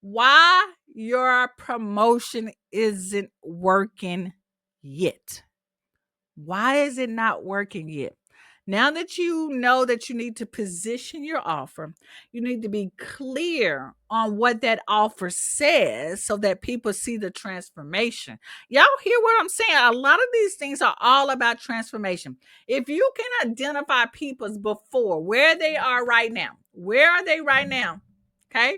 Why your promotion isn't working yet. Why is it not working yet? Now that you know that you need to position your offer, you need to be clear on what that offer says so that people see the transformation. Y'all hear what I'm saying? A lot of these things are all about transformation. If you can identify people's before, where they are right now, where are they right now? Okay.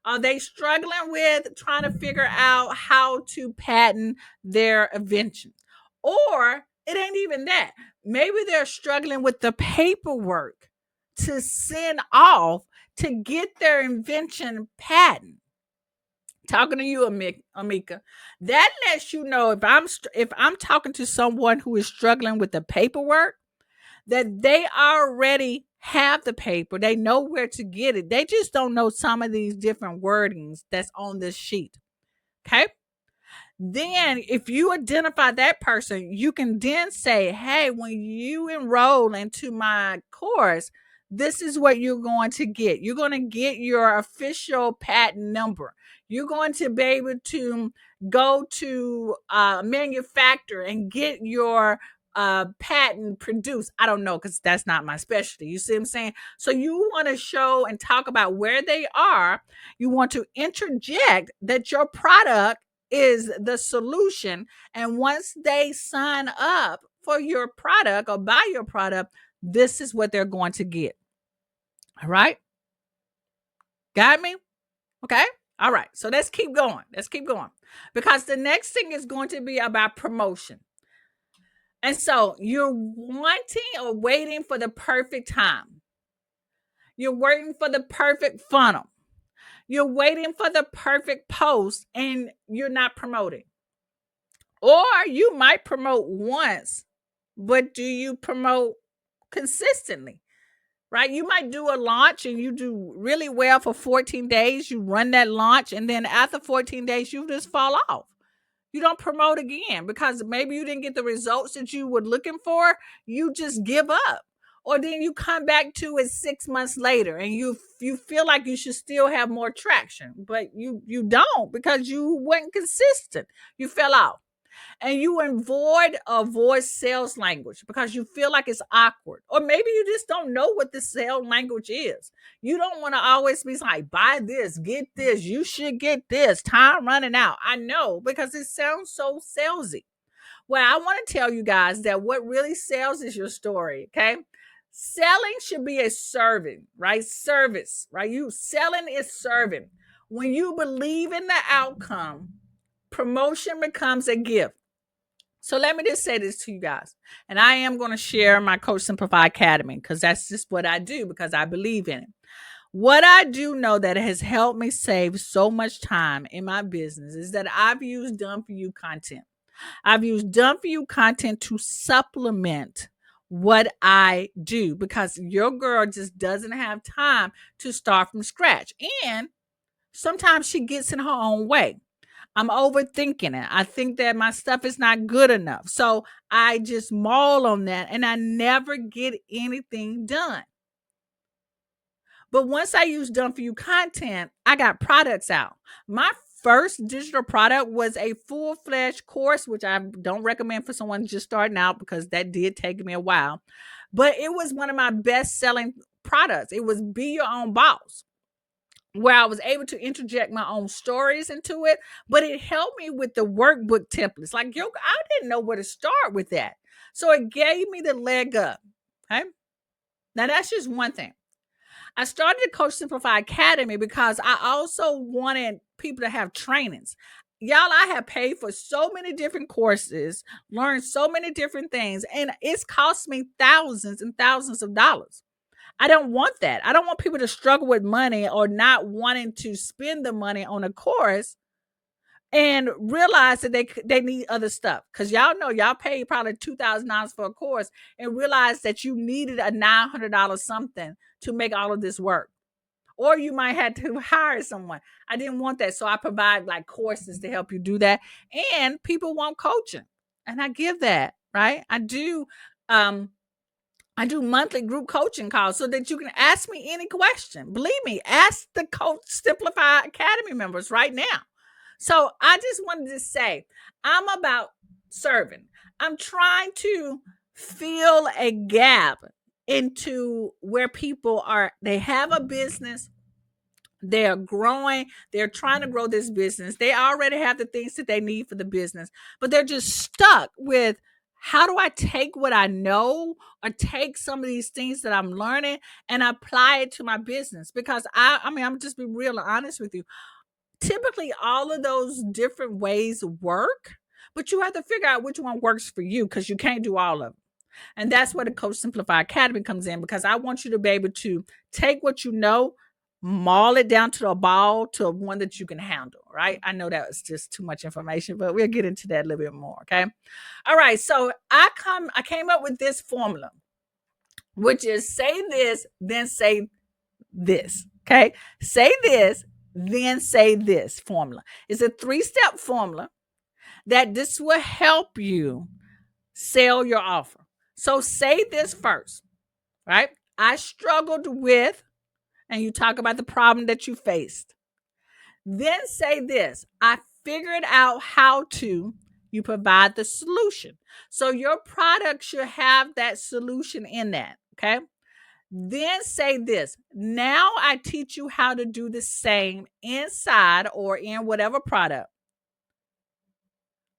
Are they struggling with trying to figure out how to patent their invention? Or it ain't even that. Maybe they're struggling with the paperwork to send off to get their invention patent. Talking to you, Amika, that lets you know if I'm talking to someone who is struggling with the paperwork, that they already have the paper. They know where to get it. They just don't know some of these different wordings that's on this sheet. Okay. Then, if you identify that person, you can then say, hey, when you enroll into my course, this is what you're going to get. You're going to get your official patent number. You're going to be able to go to a manufacturer and get your patent produced. I don't know because that's not my specialty. You see what I'm saying? So you want to show and talk about where they are. You want to interject that your product is the solution. And once they sign up for your product or buy your product, this is what they're going to get. All right. Got me? Okay. All right. So let's keep going. Let's keep going. Because the next thing is going to be about promotion. And so you're wanting or waiting for the perfect time. You're waiting for the perfect funnel. You're waiting for the perfect post and you're not promoting. Or you might promote once, but do you promote consistently? Right? You might do a launch and you do really well for 14 days. You run that launch, and then after 14 days, you just fall off. You don't promote again because maybe you didn't get the results that you were looking for. You just give up. Or then you come back to it 6 months later and you feel like you should still have more traction, but you don't because you weren't consistent. You fell out and you avoid sales language because you feel like it's awkward, or maybe you just don't know what the sales language is. You don't want to always be like, buy this, get this, you should get this, time running out. I know, because it sounds so salesy. Well, I want to tell you guys that what really sells is your story. Okay. Selling should be a serving, right? Service, right? You selling is serving. When you believe in the outcome, promotion becomes a gift. So let me just say this to you guys. And I am going to share my Coach Simplify Academy because that's just what I do because I believe in it. What I do know that has helped me save so much time in my business is that I've used done for you content. I've used done for you content to supplement what I do because your girl just doesn't have time to start from scratch. And sometimes she gets in her own way. I'm overthinking it. I think that my stuff is not good enough. So I just maul on that and I never get anything done. But once I use done for you content, I got products out. My first digital product was a full-fledged course, which I don't recommend for someone just starting out because that did take me a while. But it was one of my best-selling products. It was Be Your Own Boss, where I was able to interject my own stories into it, but it helped me with the workbook templates. Like, yo, I didn't know where to start with that. So it gave me the leg up. Okay. Now that's just one thing. I started the Coach Simplify Academy because I also wanted people to have trainings. Y'all, I have paid for so many different courses, learned so many different things, and it's cost me thousands and thousands of dollars. I don't want that. I don't want people to struggle with money or not wanting to spend the money on a course and realize that they need other stuff. Because y'all know y'all paid probably $2,000 for a course and realize that you needed a $900 something to make all of this work. Or you might have to hire someone. I didn't want that. So I provide like courses to help you do that. And people want coaching. And I give that, right? I do I do monthly group coaching calls so that you can ask me any question. Believe me, ask the Coach Simplify Academy members right now. So I just wanted to say, I'm about serving. I'm trying to fill a gap into where people are, they have a business, they're growing, they're trying to grow this business. They already have the things that they need for the business, but they're just stuck with, how do I take what I know or take some of these things that I'm learning and apply it to my business? Because I mean, I'm just be real and honest with you. Typically, all of those different ways work, but you have to figure out which one works for you, because you can't do all of them. And that's where the Coach Simplify Academy comes in, because I want you to be able to take what you know, maul it down to a ball, to one that you can handle, right? I know that was just too much information, but we'll get into that a little bit more, okay? All right, so I came up with this formula, which is say this, then say this, okay? Say this, then say this formula. It's a 3-step formula that this will help you sell your offer. So say this first, right? I struggled with, and you talk about the problem that you faced. Then say this, I figured out how to, you provide the solution. So your product should have that solution in that, okay? Then say this, now I teach you how to do the same inside or in whatever product.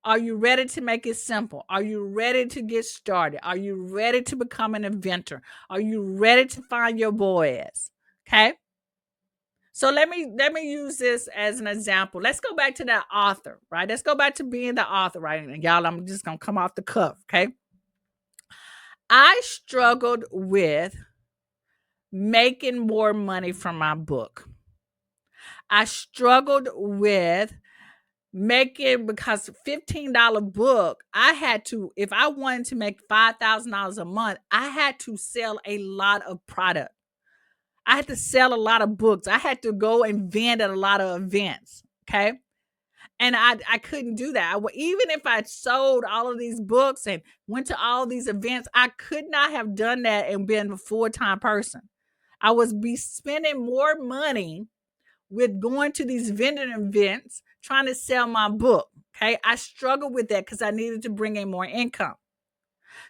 Are you ready to make it simple? Are you ready to get started? Are you ready to become an inventor? Are you ready to find your boys? Okay. So let me use this as an example. Let's go back to that author, right? Let's go back to being the author, right? And y'all, I'm just gonna come off the cuff, okay? I struggled with making more money from my book. I struggled with making, because $15 book, I had to, if I wanted to make $5,000 a month, I had to sell a lot of product. I had to sell a lot of books. I had to go and vend at a lot of events. Okay. And I couldn't do that. Even if I sold all of these books and went to all these events, I could not have done that and been a full-time person. I was be spending more money with going to these vending events trying to sell my book. Okay. I struggled with that because I needed to bring in more income.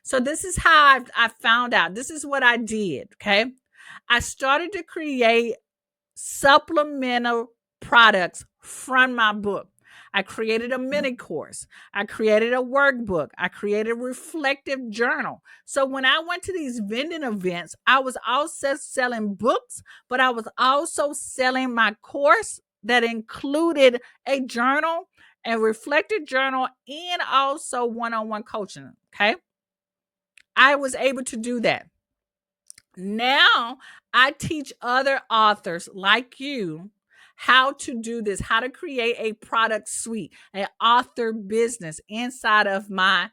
So this is how I found out. This is what I did. Okay. I started to create supplemental products from my book. I created a mini course. I created a workbook. I created a reflective journal. So when I went to these vending events, I was also selling books, but I was also selling my course that included a journal, a reflective journal, and also one-on-one coaching. Okay. I was able to do that. Now I teach other authors like you how to do this, how to create a product suite, an author business inside of my,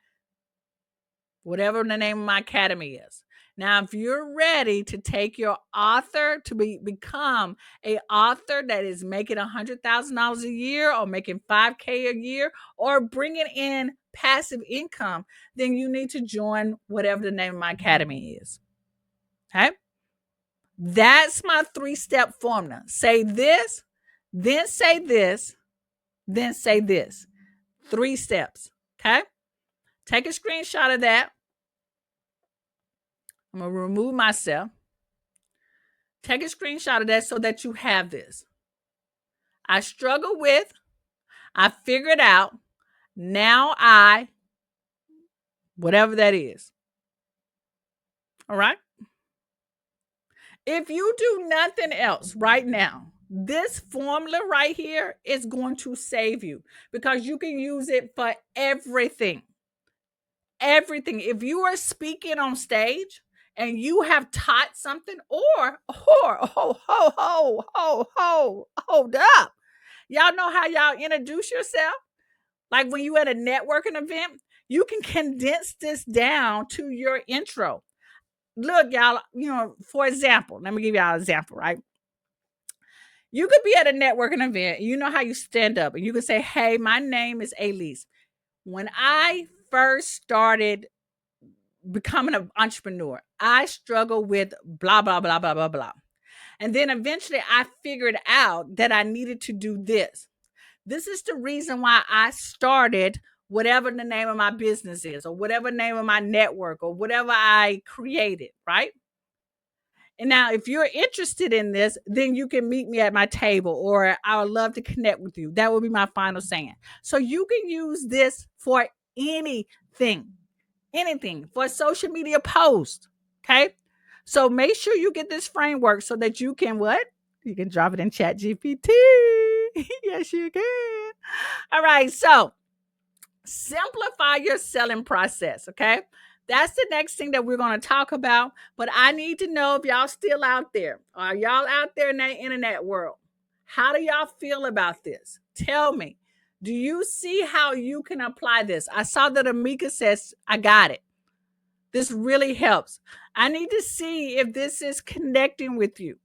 whatever the name of my academy is. Now, if you're ready to take your author to become a author that is making $100,000 a year, or making $5K a year, or bringing in passive income, then you need to join whatever the name of my academy is. Okay. That's my 3-step formula. Say this, then say this, then say this. 3 steps. Okay. Take a screenshot of that. I'm going to remove myself. Take a screenshot of that so that you have this. I struggle with, I figured out, now I, whatever that is. All right. If you do nothing else right now, this formula right here is going to save you, because you can use it for everything. Everything. If you are speaking on stage and you have taught something, or hold up. Y'all know how y'all introduce yourself? Like when you at a networking event, you can condense this down to your intro. Look, y'all, for example, let me give y'all an example, right? You could be at a networking event. You know how you stand up and you could say, hey, my name is Alease. When I first started becoming an entrepreneur. I struggle with blah, blah, blah, blah, blah, blah. And then eventually I figured out that I needed to do this. This is the reason why I started whatever the name of my business is, or whatever name of my network, or whatever I created, right? And now, if you're interested in this, then you can meet me at my table, or I would love to connect with you. That will be my final saying. So you can use this for anything, anything for a social media post. Okay. So make sure you get this framework so that you can what? You can drop it in Chat GPT. Yes, you can. All right. So simplify your selling process. Okay. That's the next thing that we're going to talk about. But I need to know if y'all still out there. Are y'all out there in that internet world? How do y'all feel about this? Tell me. Do you see how you can apply this? I saw that Amika says, I got it. This really helps. I need to see if this is connecting with you.